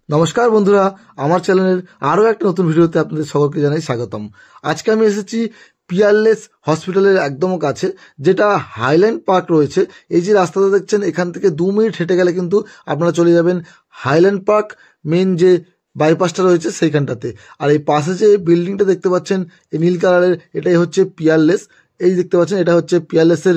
নমস্কার বন্ধুরা, আমার চ্যানেলের আরও একটা নতুন ভিডিওতে আপনাদের সকলকে জানাই স্বাগতম। আজকে আমি এসেছি পিয়ারলেস হসপিটালের একদম কাছে, যেটা হাইল্যান্ড পার্ক রয়েছে। এই যে রাস্তাটা দেখছেন, এখান থেকে 2 মিনিট হেঁটে গেলে কিন্তু আপনারা চলে যাবেন হাইল্যান্ড পার্ক মেন যে বাইপাসটা রয়েছে সেইখানটাতে। আর এই পাশে যে বিল্ডিংটা দেখতে পাচ্ছেন এই নীল কালারের, এটাই হচ্ছে পিয়ারলেস। এই দেখতে পাচ্ছেন এটা হচ্ছে পিয়ারলেসের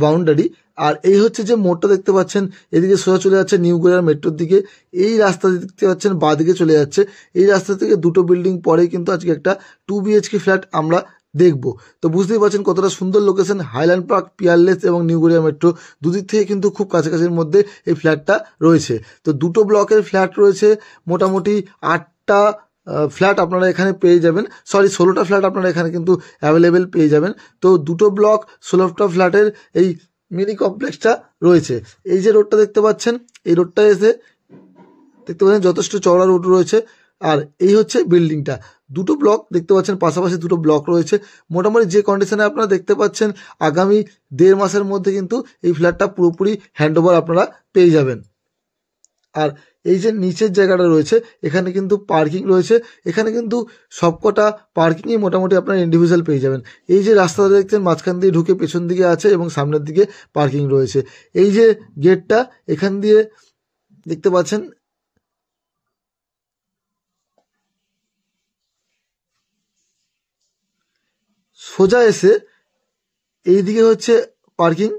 বাউন্ডারি। আর এই হচ্ছে যে মোড়টা দেখতে পাচ্ছেন, এদিকে সোজা চলে যাচ্ছে নিউ গড়িয়ার মেট্রোর দিকে। এই রাস্তা দেখতে পাচ্ছেন বাঁদিকে চলে যাচ্ছে। এই রাস্তা থেকে 2টো বিল্ডিং পরেই কিন্তু আজকে একটা 2 BHK ফ্ল্যাট আমরা দেখব। তো বুঝতেই পারছেন কতটা সুন্দর লোকেশন। হাইল্যান্ড পার্ক, পিয়ারলেস এবং নিউ গড়িয়া মেট্রো দুদিক থেকে কিন্তু খুব কাছাকাছির মধ্যে এই ফ্ল্যাটটা রয়েছে। তো 2টো ব্লকের ফ্ল্যাট রয়েছে, মোটামুটি 8টা ফ্ল্যাট আপনারা এখানে পেয়ে যাবেন। 16টা ফ্ল্যাট আপনারা এখানে কিন্তু অ্যাভেলেবেল পেয়ে যাবেন। তো 2টো ব্লক 16টা ফ্ল্যাটের এই মিনি কমপ্লেক্সটা রয়েছে। এই যে রোডটা দেখতে পাচ্ছেন, এই রোডটা এসে দেখতে পাচ্ছেন যথেষ্ট চওড়া রোড রয়েছে। আর এই হচ্ছে বিল্ডিংটা। 2টো ব্লক দেখতে পাচ্ছেন, পাশাপাশি 2টো ব্লক রয়েছে। মোটামুটি যে কন্ডিশনে আপনারা দেখতে পাচ্ছেন, আগামী 1.5 মাসের মধ্যে কিন্তু এই ফ্ল্যাটটা পুরোপুরি হ্যান্ডওভার আপনারা পেয়ে যাবেন। আর এই যে নিচের জায়গাটা রয়েছে, এখানে কিন্তু পার্কিং রয়েছে। এখানে কিন্তু সবকটা পার্কিংই মোটামুটি আপনারা ইন্ডিভিজুয়াল পেয়ে যাবেন। এই যে রাস্তাটা দেখছেন, মাঝখান দিয়ে ঢুকে পেছন দিকে আছে এবং সামনের দিকে পার্কিং রয়েছে। এই যে গেটটা, এখান দিয়ে দেখতে পাচ্ছেন সোজা এসে এই দিকে হচ্ছে পার্কিং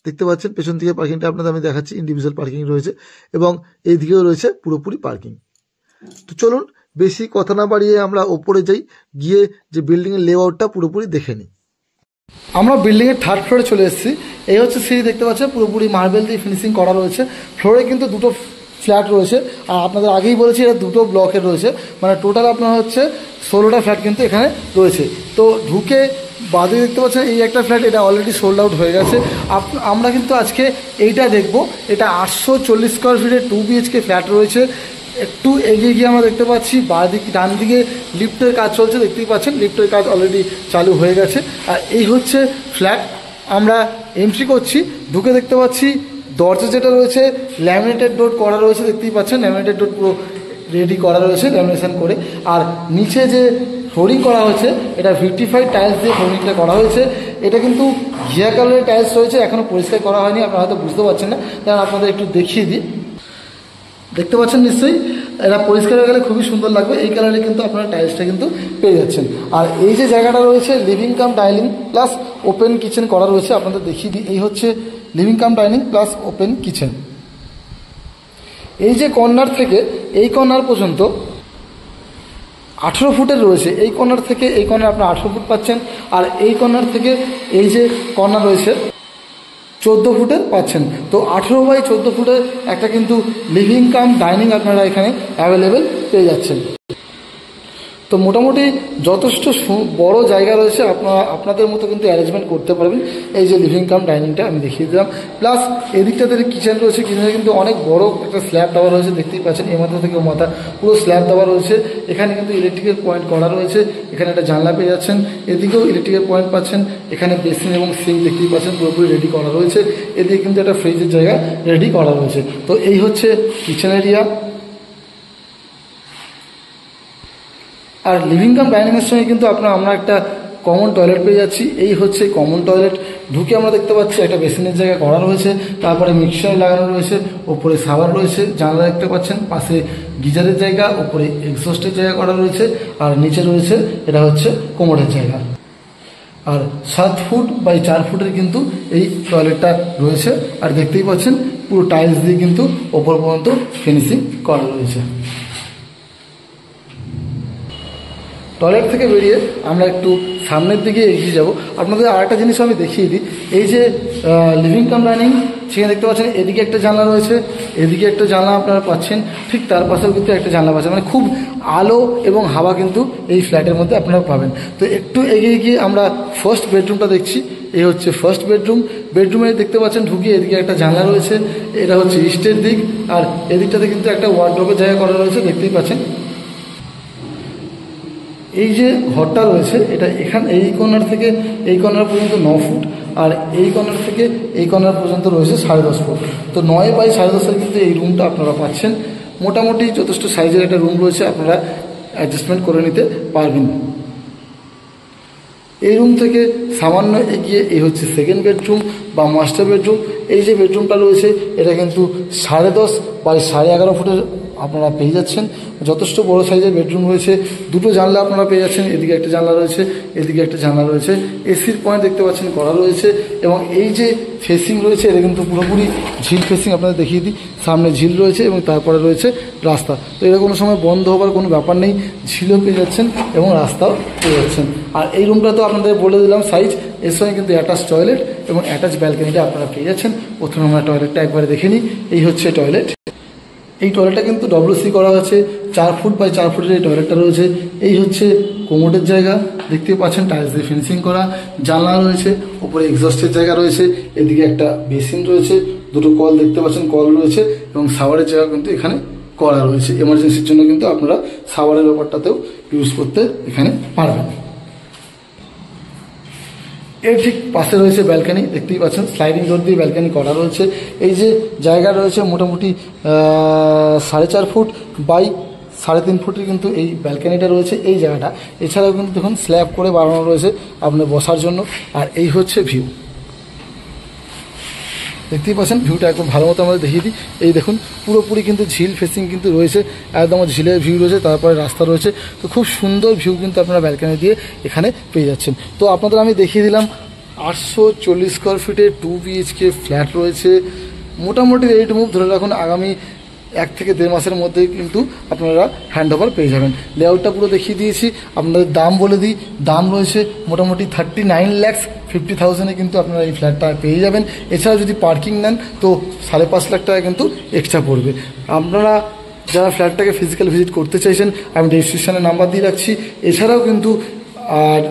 দেখতে পাচ্ছেন। পেছন থেকে পার্কিংটা আপনাদের আমি দেখাচ্ছি, ইন্ডিভিজুয়াল পার্কিং রয়েছে এবং এই দিকেও রয়েছে পুরোপুরি পার্কিং। তো চলুন বেশি কথা না বাড়িয়ে আমরা ওপরে যাই, গিয়ে যে বিল্ডিংয়ের লেআউটটা পুরোপুরি দেখে নিই। আমরা বিল্ডিংয়ের 3rd ফ্লোরে চলে এসেছি। এই হচ্ছে সিঁড়ি দেখতে পাচ্ছেন, পুরোপুরি মার্বেল দিয়ে ফিনিশিং করা রয়েছে। ফ্লোরে কিন্তু 2টো ফ্ল্যাট রয়েছে। আর আপনাদের আগেই বলেছি এটা 2টো ব্লকের রয়েছে, মানে টোটাল আপনার হচ্ছে 16টা ফ্ল্যাট কিন্তু এখানে রয়েছে। তো ঢুকে বাদে দেখতে পাচ্ছেন এই একটা ফ্ল্যাট, এটা অলরেডি সোল্ড আউট হয়ে গেছে। আমরা কিন্তু আজকে এইটা দেখব। এটা 840 স্কোয়ার ফিটের 2 BHK ফ্ল্যাট রয়েছে। একটু এগিয়ে গিয়ে আমরা দেখতে পাচ্ছি ডান দিকে লিফটের কাজ চলছে, দেখতেই পাচ্ছেন লিফটের কাজ অলরেডি চালু হয়ে গেছে। আর এই হচ্ছে ফ্ল্যাট। আমরা এন্ট্রি করছি, ঢুকে দেখতে পাচ্ছি দরজা যেটা রয়েছে ল্যামিনেটেড ডোর করা রয়েছে, দেখতেই পাচ্ছেন ল্যামিনেটেড ডোর পুরো রেডি করা রয়েছে ল্যামিনেশন করে। আর নিচে যে ফ্লোরিং করা হয়েছে, এটা ভিটিফাইড টাইলস দিয়ে ফ্লোরিংটা করা হয়েছে। এটা কিন্তু ঘিয়া কালারের টাইলস রয়েছে, এখনও পরিষ্কার করা হয়নি, আপনারা হয়তো বুঝতে পারছেন না, কারণ আপনাদের একটু দেখিয়ে দিই। দেখতে পাচ্ছেন নিশ্চয়ই, এটা পরিষ্কার হয়ে গেলে খুবই সুন্দর লাগবে। এই কালারে কিন্তু আপনারা টাইলসটা কিন্তু পেয়ে যাচ্ছেন। আর এই যে জায়গাটা রয়েছে living cum dining plus open kitchen করা রয়েছে, আপনাদের দেখিয়ে দিই। এই হচ্ছে living cum dining plus open kitchen. এই যে কর্নার থেকে এই কর্নার পর্যন্ত 18 ফুটের রয়েছে। এই কর্নার থেকে এই কর্নার আপনার 18 ফুট পাচ্ছেন। আর এই কর্নার থেকে এই যে কর্নার রয়েছে 14 ফুটের পাচ্ছেন। তো 18 বাই 14 ফুটের একটা কিন্তু লিভিং কাম ডাইনিং আপনারা এখানে অ্যাভেলেবেল পেয়ে যাচ্ছেন। তো মোটামুটি যথেষ্ট বড় জায়গা রয়েছে, আপনাদের মতো কিন্তু অ্যারেঞ্জমেন্ট করতে পারবেন। এই যে লিভিং কাম ডাইনিংটা আমি দেখিয়ে দিলাম, প্লাস এদিকটাতে কিচেন রয়েছে। কিচেনে কিন্তু অনেক বড় একটা স্ল্যাব দেওয়া রয়েছে, দেখতেই পাচ্ছেন এই মাথা থেকে ও মাথা পুরো স্ল্যাব দেওয়া রয়েছে। এখানে কিন্তু ইলেকট্রিকের পয়েন্ট করা রয়েছে, এখানে একটা জানলা পেয়ে যাচ্ছেন, এদিকেও ইলেকট্রিকের পয়েন্ট পাচ্ছেন। এখানে বেসিন এবং সিঙ্ক দেখতেই পাচ্ছেন পুরোপুরি রেডি করা রয়েছে। এদিকে কিন্তু একটা ফ্রিজের জায়গা রেডি করা রয়েছে। তো এই হচ্ছে কিচেন এরিয়া। আর লিভিং কাম ডাইনিংয়ের সঙ্গে কিন্তু আমরা একটা কমন টয়লেট পেয়ে যাচ্ছি। এই হচ্ছে কমন টয়লেট। ঢুকে আমরা দেখতে পাচ্ছি একটা বেসিনের জায়গা করা রয়েছে, তারপরে মিক্সার লাগানো রয়েছে, ওপরে সাবার রয়েছে, জানলা দেখতে পাচ্ছেন, পাশে গিজারের জায়গা, ওপরে এক্সস্টের জায়গা করা রয়েছে, আর নিচে রয়েছে এটা হচ্ছে কোমরের জায়গা। আর 7 ফুট বাই 4 ফুটের কিন্তু এই টয়লেটটা রয়েছে। আর দেখতেই পাচ্ছেন পুরো টাইলস দিয়ে কিন্তু ওপর পর্যন্ত ফিনিশিং করা রয়েছে। টয়লেট থেকে বেরিয়ে আমরা একটু সামনের দিকে এগিয়ে যাব। আপনাদের আরেকটা জিনিস আমি দেখিয়ে দিই। এই যে লিভিং কাম ডাইনিং, সেখানে দেখতে পাচ্ছেন এদিকে একটা জানলা রয়েছে, এদিকে একটা জানলা আপনারা পাচ্ছেন, ঠিক তার পাশেও কিন্তু একটা জানলা পাচ্ছেন। মানে খুব আলো এবং হাওয়া কিন্তু এই ফ্ল্যাটের মধ্যে আপনারা পাবেন। তো একটু এগিয়ে গিয়ে আমরা ফার্স্ট বেডরুমটা দেখছি। এই হচ্ছে ফার্স্ট বেডরুম। বেডরুমে দেখতে পাচ্ছেন ঢুকিয়ে এদিকে একটা জানলা রয়েছে, এটা হচ্ছে ইস্টের দিক। আর এদিকটাতে কিন্তু একটা ওয়ার্ডরোবের জায়গা করা রয়েছে, দেখতেই পাচ্ছেন। এই যে ঘরটা রয়েছে, এটা এই কর্নার থেকে এই কর্নার পর্যন্ত 9 ফুট, আর এই কর্নার থেকে এই কর্নার পর্যন্ত রয়েছে 10.5 ফুট। তো 9 বাই 10.5 কিন্তু এই রুমটা আপনারা পাচ্ছেন। মোটামুটি যথেষ্ট সাইজের একটা রুম রয়েছে, আপনারা অ্যাডজাস্টমেন্ট করে নিতে পারবেন। এই রুম থেকে সামান্য এগিয়ে এই হচ্ছে সেকেন্ড বেডরুম বা মাস্টার বেডরুম। এই যে বেডরুমটা রয়েছে এটা কিন্তু 10.5 বাই 11.5 ফুটের আপনারা পেয়ে যাচ্ছেন। যথেষ্ট বড় সাইজের বেডরুম রয়েছে, দুটো জানলা আপনারা পেয়ে যাচ্ছেন, এদিকে একটা জানলা রয়েছে, এদিকে একটা জানলা রয়েছে, এসির পয়েন্ট দেখতে পাচ্ছেন করা রয়েছে। এবং এই যে ফেসিং রয়েছে এটা কিন্তু পুরোপুরি ঝিল ফেসিং, আপনাদের দেখিয়ে দিই, সামনে ঝিল রয়েছে এবং তারপরে রয়েছে রাস্তা। তো এটা কোনো সময় বন্ধ হবার কোনো ব্যাপার নেই, ঝিলও পেয়ে যাচ্ছেন এবং রাস্তাও পেয়ে যাচ্ছেন। আর এই রুমটা তো আপনাদের বলে দিলাম সাইজ, এর সঙ্গে কিন্তু অ্যাটাচ টয়লেট এবং অ্যাটাচ ব্যালকনিটা আপনারা পেয়ে যাচ্ছেন। প্রথমে আমরা টয়লেটটা একবারে দেখে নিই। এই হচ্ছে টয়লেট। এই টয়লেটটা কিন্তু WC করা আছে, 4 ফুট বাই 4 ফুটের এই টয়লেটটা রয়েছে। এই হচ্ছে কোমোডের জায়গা, দেখতে পাচ্ছেন টাইলস দিয়ে ফিনিশিং করা, জানলা রয়েছে, উপরে এক্সস্টের জায়গা রয়েছে, এদিকে একটা বেসিন রয়েছে, দুটো কল দেখতে পাচ্ছেন কল রয়েছে এবং শাওয়ারের জায়গা কিন্তু এখানে করা রয়েছে। এমার্জেন্সির জন্য কিন্তু আপনারা শাওয়ারের ব্যাপারটাতেও ইউজ করতে এখানে পারবেন। এর ঠিক পাশে রয়েছে ব্যালকানি, দেখতেই পাচ্ছেন স্লাইডিং ডোর দিয়ে ব্যালকানি করা রয়েছে। এই যে জায়গা রয়েছে মোটামুটি 4.5 ফুট বাই 3.5 ফুটের কিন্তু এই ব্যালকানিটা রয়েছে এই জায়গাটা। এছাড়াও কিন্তু দেখুন স্ল্যাব করে বানানো রয়েছে আপনার বসার জন্য। আর এই হচ্ছে ভিউ, দেখতেই পাচ্ছেন ভিউটা একদম ভালো মতো আমাদের দেখিয়ে দিই। এই দেখুন পুরোপুরি কিন্তু ঝিল ফেসিং কিন্তু রয়েছে, একদম ঝিলের ভিউ রয়েছে, তারপরে রাস্তা রয়েছে। তো খুব সুন্দর ভিউ কিন্তু আপনারা ব্যালকানি দিয়ে এখানে পেয়ে যাচ্ছেন। তো আপনাদের আমি দেখিয়ে দিলাম 840 স্কোয়ার ফিটের 2 BHK ফ্ল্যাট রয়েছে। মোটামুটি রেডি টু মুভ ধরে রাখুন আগামী 1 থেকে 1.5 মাসের মধ্যে কিন্তু আপনারা হ্যান্ড ওভার পেয়ে যাবেন। লেআউটটা পুরো দেখিয়ে দিয়েছি। আপনাদের দাম বলে দিই, দাম রয়েছে মোটামুটি 39,50,000 কিন্তু আপনারা এই ফ্ল্যাটটা পেয়ে যাবেন। এছাড়া যদি পার্কিং নেন তো 5.5 লাখ টাকা কিন্তু এক্সট্রা পড়বে। আপনারা যারা ফ্ল্যাটটাকে ফিজিক্যাল ভিজিট করতে চাইছেন আমি ডেসক্রিপশনে নাম্বার দিয়ে রাখছি। এছাড়াও কিন্তু আর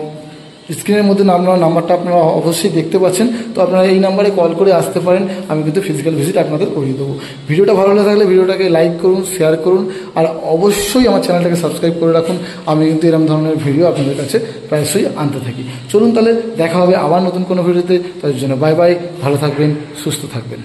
স্ক্রিনের মধ্যে নাম্বারটা আপনারা অবশ্যই দেখতে পাচ্ছেন, তো আপনারা এই নাম্বারে কল করে আসতে পারেন, আমি কিন্তু ফিজিক্যাল ভিজিট আপনাদের করিয়ে দেবো। ভিডিওটা ভালো লেগে থাকলে ভিডিওটাকে লাইক করুন, শেয়ার করুন, আর অবশ্যই আমার চ্যানেলটাকে সাবস্ক্রাইব করে রাখুন। আমি কিন্তু এরকম ধরনের ভিডিও আপনাদের কাছে প্রায়শই আনতে থাকি। চলুন তাহলে দেখা হবে আবার নতুন কোনো ভিডিওতে, তাদের জন্য বাই বাই, ভালো থাকবেন, সুস্থ থাকবেন।